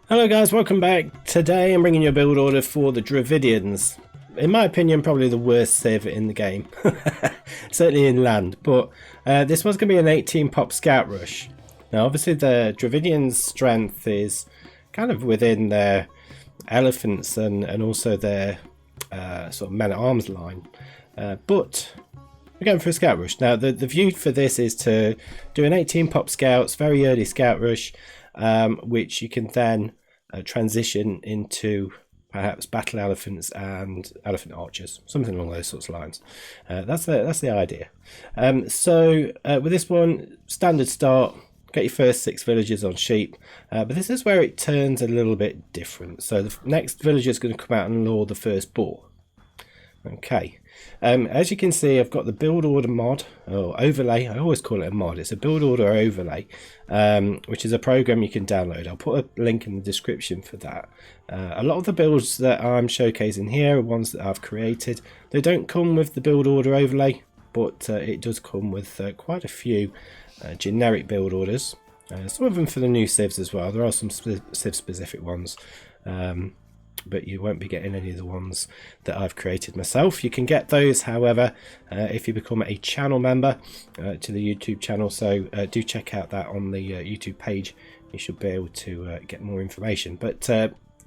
Hello guys, welcome back. Today I'm bringing you a build order for the Dravidians. In my opinion, probably the worst civ in the game. Certainly in land, but this one's going to be an 18 pop scout rush. Now obviously the Dravidians' strength is kind of within their elephants and also their sort of men-at-arms line. But we're going for a scout rush. Now the view for this is to do an 18 pop scouts, very early scout rush, which you can then transition into perhaps battle elephants and elephant archers, something along those sorts of lines. That's the idea. So with this one, standard start, get your first 6 villagers on sheep, but this is where it turns a little bit different. So the next villager is going to come out and lure the first boar. Okay, as you can see, I've got the build order mod or overlay. I always call it a mod. It's a build order overlay, which is a program you can download. I'll put a link in the description for that. A lot of the builds that I'm showcasing here are ones that I've created. They don't come with the build order overlay, but it does come with quite a few generic build orders. Some of them for the new civs as well. There are some civ specific ones. But you won't be getting any of the ones that I've created myself. You can get those, however, if you become a channel member to the YouTube channel. So do check out that on the YouTube page. You should be able to get more information. But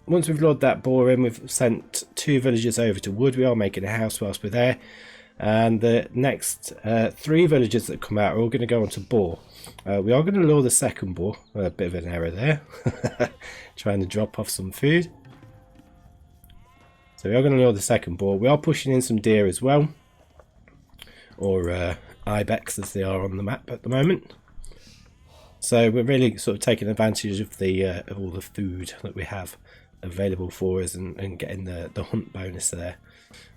once we've lured that boar in, we've sent 2 villagers over to wood. We are making a house whilst we're there. And the next 3 villagers that come out are all going to go onto boar. We are going to lure the second boar. A bit of an error there. Trying to drop off some food. So we are going to lure the second boar. We are pushing in some deer as well, or ibex as they are on the map at the moment. So we're really sort of taking advantage of the of all the food that we have available for us and getting the hunt bonus there,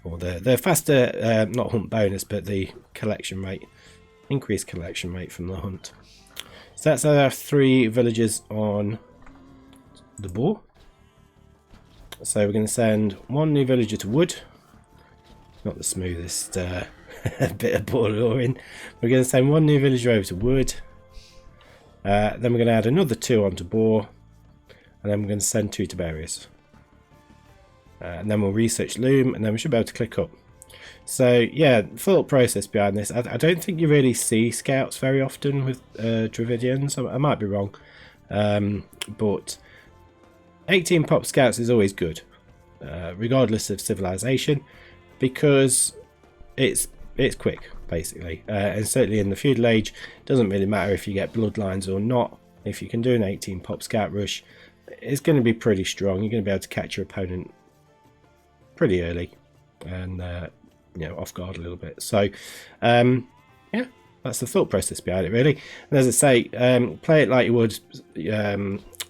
or the faster not hunt bonus but the collection rate, increased collection rate from the hunt. So that's our 3 villagers on the boar. So we're going to send 1 new villager to wood. Not the smoothest bit of boar luring. We're going to send 1 new villager over to wood. Then we're going to add another 2 onto boar. And then we're going to send 2 to berries. And then we'll research loom, and then we should be able to click up. So yeah, thought process behind this. I don't think you really see scouts very often with Dravidians. I might be wrong. But 18 pop scouts is always good, regardless of civilization, because it's quick basically, and certainly in the feudal age it doesn't really matter if you get bloodlines or not. If you can do an 18 pop scout rush, it's going to be pretty strong. You're going to be able to catch your opponent pretty early and off guard a little bit. So yeah, that's the thought process behind it really. And as I say, play it like you would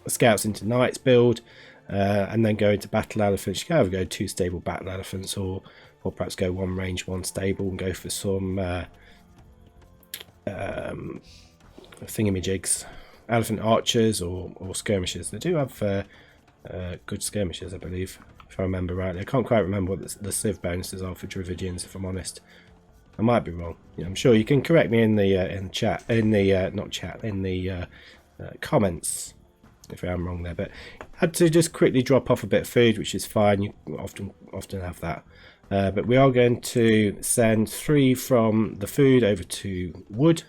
scouts into knights build, and then go into battle elephants. You can either go 2 stable battle elephants, or perhaps go 1 range 1 stable and go for some thingamajigs, elephant archers or skirmishers. They do have good skirmishers, I believe, if I remember rightly. I can't quite remember what the civ bonuses are for Dravidians, if I'm honest. I might be wrong. Yeah, I'm sure you can correct me in the chat, in the not chat, in the comments if I am wrong there. But had to just quickly drop off a bit of food, which is fine. You often have that. But we are going to send 3 from the food over to wood.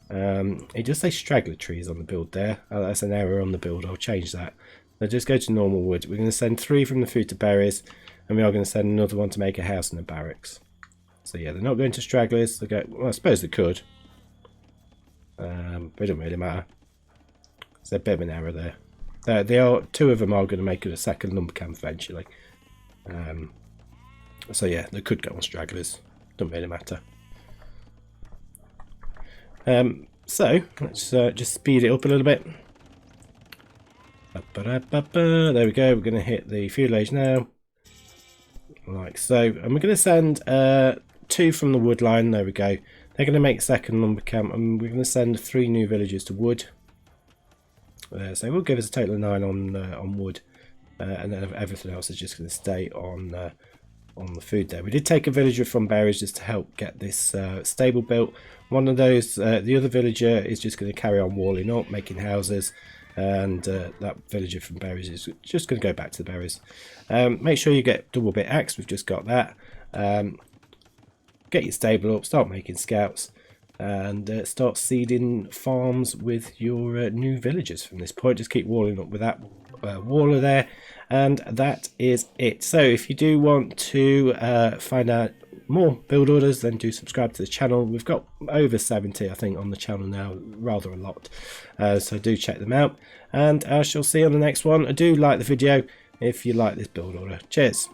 It does say straggler trees on the build there. That's an error on the build. I'll change that. So just go to normal wood. We're going to send 3 from the food to berries, and we are going to send another one to make a house and a barracks. So yeah, they're not going to stragglers. They go. Well, I suppose they could, but it doesn't really matter. It's a bit of an error there. They are 2 of them are going to make it a second lumber camp eventually. So yeah, they could go on stragglers. Doesn't really matter. So let's just speed it up a little bit. There we go. We're going to hit the feudal age now, like so, and we're going to send 2 from the wood line. There we go. They're going to make second lumber camp, and we're going to send 3 new villagers to wood. So we'll give us a total of 9 on wood, and then everything else is just going to stay on the food there. We did take a villager from berries just to help get this stable built. One of those, the other villager is just going to carry on walling up, making houses, and that villager from berries is just going to go back to the berries. Make sure you get double bit axe. We've just got that. Get your stable up, start making scouts, and start seeding farms with your new villagers from this point. Just keep walling up with that waller there, and that is it. So if you do want to find out more build orders, then do subscribe to the channel. We've got over 70 I think on the channel now, rather a lot, so do check them out, and I shall see you on the next one. I do like the video if you like this build order. Cheers.